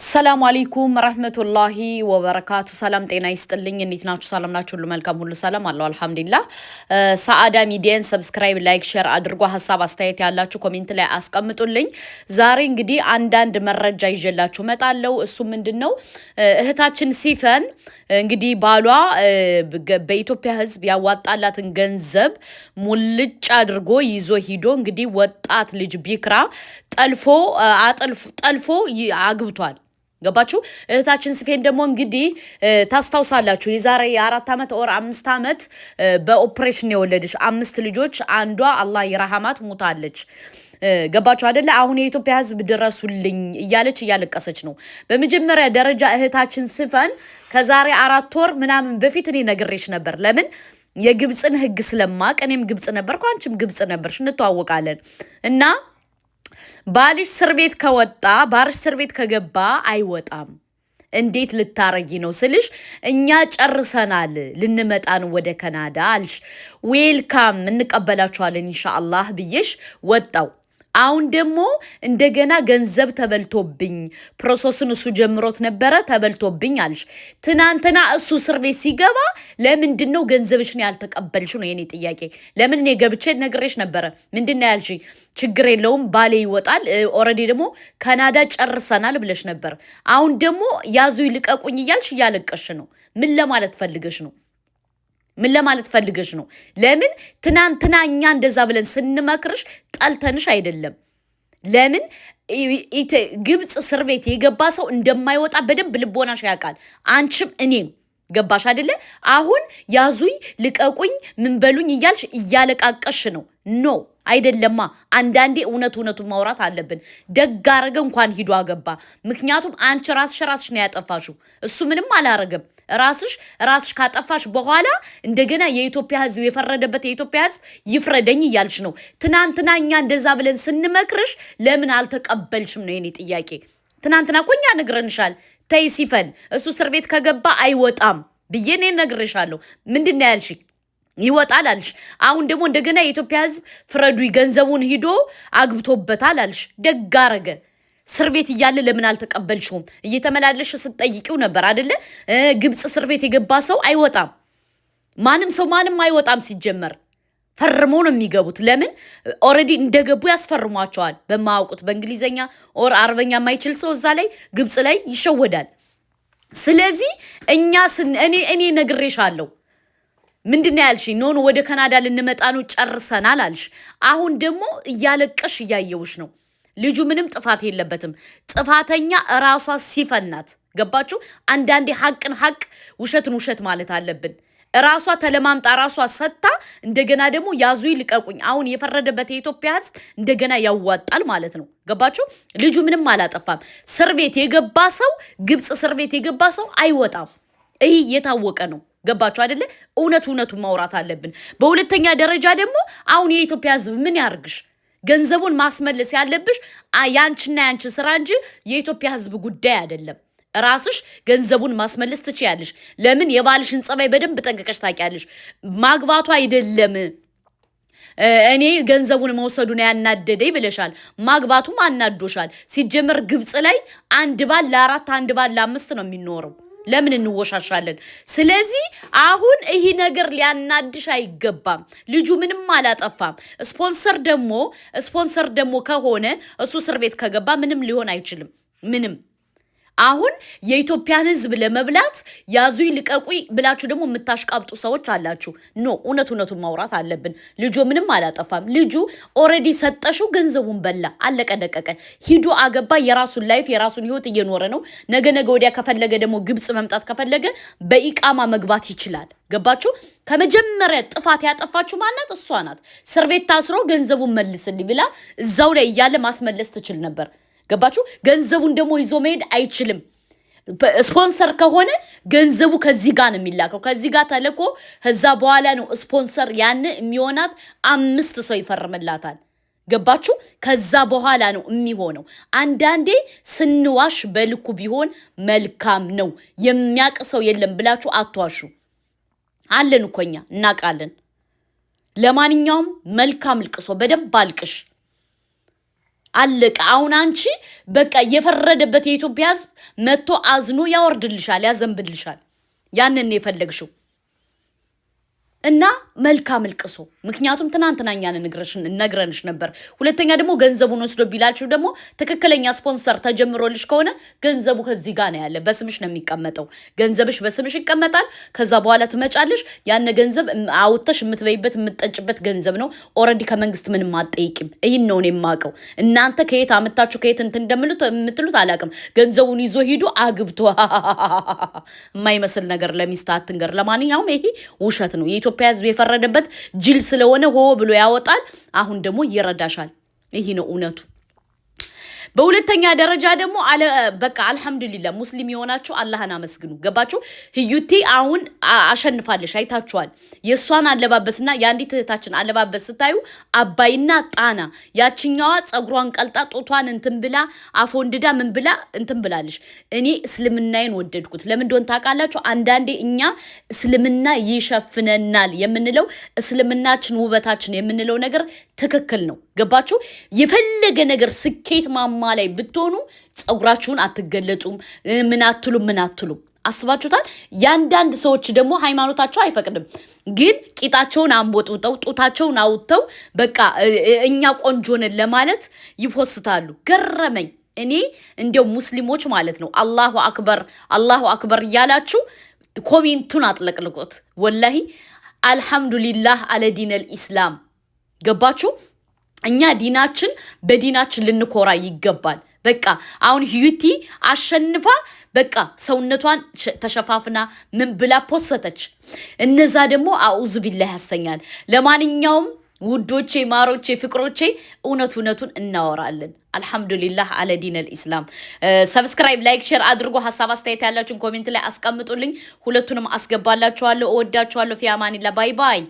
ሰላም አለይኩም ረህመቱላሂ ወበረካቱ ሰላም ጤና ይስጥልኝ እንዴት ናችሁ ሰላም ናችሁ ሁሉ መልካም ሁሉ ሰላም አለው አልহামዱሊላህ ሰዓዳ ሚዲያን ሰብስክራይብ ላይክ ሼር አድርጎ ሐሳብ አስተያየት ያላችሁ ኮሜንት ላይ አስቀምጡልኝ ዛሬ እንግዲህ አንዳንድ መረጃ ይዤላችሁ መጣለው እሱ ምንድነው እህታችን ሲፈን እንግዲህ ባሏ በኢትዮጵያ ህዝብ ያዋጣላትን ገንዘብ ሙልጭ አድርጎ ይዞ ሂዶ እንግዲህ ወጣት ልጅ ቢክራ ጠልፎ አግብቷል ገባችሁ እህታችን ስፌን ደግሞ እንግዲህ ታስታውሳላችሁ የዛሬ 4 አመት ኦር 5 አመት በኦፕሬሽን የወለደች 5 ልጆች አንዷ አላህ ይራሃማት ሞታለች ገባችሁ አይደለ አሁን የኢትዮጵያ ህዝብ ድረሱልኝ እያለቀሰች ነው በመጀመሪያ ደረጃ እህታችን ስፈን ከዛሬ 4 ወር ምናምን በፊት እኔ ነግሬሽ ነበር ለምን የግብጽን ህግ ስለማቅ እኔም ግብጽ ነበርኩ አንቺም ግብጽ ነበርሽ እንተዋወቃለን እና ባልሽ እስር ቤት ከወጣ ባልሽ እስር ቤት ከገባ አይወጣም እንዴት ልታረጊ ነው ስልሽ እኛ ጨርሰናል ልንመጣ ነው ወደ ካናዳ አልሽ ዌልካም እንቀበላችኋለን ኢንሻአላህ ብዬሽ ወጣው አሁን ደግሞ እንደገና ገንዘብ ተበልቶብኝ ፕሮሰሱን እሱ ጀምሮት ነበር ተበልቶብኝ አልሽ ትናንትና እሱ እስር ቤት ሲገባ ለምንድነው ገንዘብሽን ያልተቀበልሽ ነው የኔ ጥያቄ ለምን እኔ ገብቼ ነግሬሽ ነበር ምንድነው ያልሽ ችግር የለውም ባሌ ይወጣል ኦሬዲ ደግሞ ካናዳ ጨርሰናል ብለሽ ነበር አሁን ደግሞ ያዙ ይልቀቁኝ ይያልሽ ያለቀሽ ነው ምን ለማለት ፈልገሽ ነው ለምን ትናንትና እኛ እንደዛ ብለን ስንመክርሽ ጣልተንሽ አይደለም ለምን ግብጽ እስር ቤት የገባ ሰው እንደማይወጣ በደንብ ልቦናሽ ያውቃል አንቺም እኔም ገባሽ አይደለ አሁን ያዙይ ልቀቁኝ ምን በሉኝ ይያልሽ ያለቃቀሽ ነው ኖ አይደለማ አንዳንዴ እውነቱን ማውራት አለብን ደግ አረገ እንኳን ሂዶ አገባ ምክንያቱም አንቺ ራስሽ ነው ያጠፋሽው እሱ ምንም አላረገም ራስሽ ካጠፋሽ በኋላ እንደገና የኢትዮጵያ ህዝብ የፈረደበት የኢትዮጵያ ህዝብ ይፍረደኝ ይያልሽ ነው ትናንትና እኛ እንደዛ ብለን ስንመክርሽ ለምን አልተቀበልሽም ነው የኔ ጥያቄ ትናንትና ቆኛ ነግረንሻል ተይ ሲፈን እሱ እስር ቤት ከገባ አይወጣም ብዬኔ ነግሬሻለሁ ምንድነው ያልሽ ይወጣል አልሽ አሁን ደግሞ እንደገና የኢትዮጵያ ህዝብ ፍረዱ ገንዘቡን ሂዶ አግብቶበታል አልሽ ደግ አረገ እስር ቤት እያለ ለምን አልተቀበልሽውም እየተመላለሽ ስትጠይቂው ነበር አይደለ ግብጽ እስር ቤት የገባ ሰው አይወጣም ማንም አይወጣም ሲጀመር ፈርሞ ነው የሚገቡት ለምን ኦሬዲ እንደገቡ ያስፈርሟቸዋል በማውቁት በእንግሊዘኛ ኦር አረበኛ ማይችል ሰው እዛ ላይ ግብጽ ላይ ይሸወዳል ስለዚህ እኔ ነግሬሻለሁ ምንድነው ያልሽ ኖ ወደ ካናዳ ልንመጣ ነው ጨርሰናል አልሽ አሁን ደግሞ ያለቀሽ ያየውሽ ነው ልጁ ምንም ጥፋት የለበትም ጥፋተኛ ራሷ ሲፈናት ገባችሁ አንዳንዴ ሐቅን ሐቅ ውሸትን ውሸት ማለት አለብን ራሷ ተለማምጣ ራሷ ሰጣ እንደገና ደግሞ ያዙ ይልቀቁኝ አሁን የፈረደበት የኢትዮጵያ ህዝብ እንደገና ያዋጣል ማለት ነው ገባችሁ ልጁ ምንም አላጠፋም እስር ቤት የገባ ሰው ግብጽ እስር ቤት የገባ ሰው አይወጣም ይሄ የታወቀ ነው ገባችሁ አይደለ እውነቱን ማውራት አለብን በሁለተኛ ደረጃ ደግሞ አሁን የኢትዮጵያ ህዝብ ምን ያርግሽ ገንዘቡን ማስመለስ ያለብሽ ያንቺ ስራ እንጂ የኢትዮጵያ ህዝብ ጉዳይ አይደለም ራስሽ ገንዘቡን ማስመለስ ትችያለሽ ለምን የባልሽን ጸባይ በደንብ ጠንቀቀሽ ታውቂያለሽ ማግባቱ አይደለም እኔ ገንዘቡን መውሰዱን ያናደደኝ ብለሻል ማግባቱም አናዶሻል ሲጀመር ግብጽ ላይ አንድ ባል ለ4 አንድ ባል ለ5 ነው የሚኖረው ለምን እንወሻሻለን ስለዚህ አሁን ይሄ ነገር ሊያናድሽ አይገባም ልጁ ምንም አላጠፋም ስፖንሰር ደግሞ ከሆነ እሱ እስር ቤት ከገባ ምንም ሊሆን አይችልም ምንም አሁን የኢትዮጵያን ህዝብ ለመብላት ያዙይ ልቀቁይ ብላችሁ ደግሞ የምታሽቃብጡ ሰዎች አላችሁ ኖ እውነቱን ማውራት አለብን ልጁ ምንም አላጠፋም ልጁ ኦሬዲ ሰጠሽው ገንዘቡን በላ አለቀ ደቀቀ ሂዶ አገባ የራሱን ላይፍ የራሱን ህይወት እየኖረ ነው ነገ ወዲያ ከፈለገ ደግሞ ግብጽ መምጣት ከፈለገ በኢቃማ መግባት ይችላል ገባችሁ ከመጀመሪያ ጥፋት ያጠፋችሁ ማናት እሷ ናት እስር ቤት ታስሮ ገንዘቡን መልስልኝ ብላ እዛው ላይ ያለ ማስመለስ ትችል ነበር ገባችሁ ገንዘቡን ደግሞ ይዞ መሄድ አይችልም ስፖንሰር ከሆነ ገንዘቡ ከዚህ ጋር ነው የሚላከው ከዚህ ጋር ተልኮ ከዛ በኋላ ነው ስፖንሰር ያን የሚሆናት 5 ሰው ይፈርምላታል ገባችሁ ከዛ በኋላ ነው የሚሆነው አንዳንዴ ስንዋሽ በልኩ ቢሆን መልካም ነው የሚያቅሰው የለም ብላችሁ አትዋሹ አለን እኮኛ እናቃለን ለማንኛውም መልካም ልቅሶ በደንብ አልቅሽ አለቀ። አሁን አንቺ በቃ የፈረደበት የኢትዮጵያ ሕዝብ መጥቶ አዝኖ ያወርድልሻል፣ ያዘንብልሻል። ያንን የፈለግሽው እና መልካም ልቅሶ። ምክንያቱም ትናንትና እኛን ነግረንሽ ነበር። ሁለተኛ ደግሞ ገንዘቡን ወስዶ ቢላችሁ ደግሞ ትክክለኛ ስፖንሰር ተጀምሮልሽ ከሆነ ገንዘቡ ከዚህ ጋር ነው ያለ፣ በስምሽ ነው የሚቀመጠው። ገንዘብሽ በስምሽ ይቀመጣል። ከዛ በኋላ ትመጫለሽ። ያን ገንዘብ አውጥተሽ የምትበይበት የምትጠጭበት ገንዘብ ነው። ኦልሬዲ ከመንግስት ምንም አትጠይቂም። ይህን ነው የማውቀው። እናንተ ከየት አመጣችሁ ከየት እንትን እንደምትሉት አላውቅም። ገንዘቡን ይዞ ሂዱ አግብቶ የማይመስል ነገር ለሚስት አትንገር። ለማንኛውም ይሄ ውሸት ነው። የኢትዮጵያ ሕዝብ የፈረደበት ጅል ስለሆነ ሆ ብሎ ያወጣል። አሁን ደግሞ ይረዳሻል። ይሄ ነው እውነቱ። በሁለተኛ ደረጃ ደግሞ በቃ አልহামዱሊላህ ሙስሊም የሆናችሁ አላህን አመስግኑ። ገባችሁ? ህዩቲ አሁን አሸንፋለሽ። አይታችኋል። የሷን አለባበስና የአንዲት እህታችን አለባበስ ስታዩ አባይና ጣና፣ ያችኛዋ ጸጉሯን ቀልጣ ጦቷን እንትን ብላ አፎንድዳ ምን ብላ እንትን ብላለሽ። እኔ እስልምናዬን ወደድኩት። ለምን እንደሆነ ታውቃላችሁ? አንዳንዴ እኛ እስልምና ይሸፍነናል የምንለው እስልምናችን ውበታችን የምንለው ነገር ትክክል ነው። ገባችሁ? የፈለገ ነገር ስኬት ማማ ላይ ብትሆኑ ጸጉራችሁን አትገለጡም። ምን አትሉም። አስባችሁታል? ያንዳንድ ሰዎች ደግሞ ሃይማኖታቸው አይፈቅድም፣ ግን ቂጣቸውን አንቦጥውጠው ጡታቸውን አውጥተው በቃ እኛ ቆንጆ ነን ለማለት ይፖስታሉ። ገረመኝ። እኔ እንደው ሙስሊሞች ማለት ነው አላሁ አክበር እያላችሁ ኮሜንቱን አጥለቅልቆት። ወላሂ አልহামዱሊላህ አለ ዲነል ኢስላም። ገባችሁ? እኛ ዲናችን በዲናችን ልንኮራ ይገባል። በቃ አሁን ህዩቲ አሸንፋ በቃ ሰውነቷን ተሸፋፍና ምን ብላ ፖሰተች። እነዛ ደግሞ አኡዙ ቢላህ ያሰኛል። ለማንኛውም ውዶቼ፣ ማሮቼ፣ ፍቅሮቼ እውነቱን እናወራለን። አልহামዱሊላህ አለ ዲነል ኢስላም። ሰብስክራይብ፣ ላይክ፣ ሼር አድርጎ ሐሳብ አስተያየት ያላችሁን ኮሜንት ላይ አስቀምጡልኝ። ሁለቱንም አስገባላችኋለሁ። እወዳችኋለሁ። ፊ አማኒላህ። ባይ ባይ።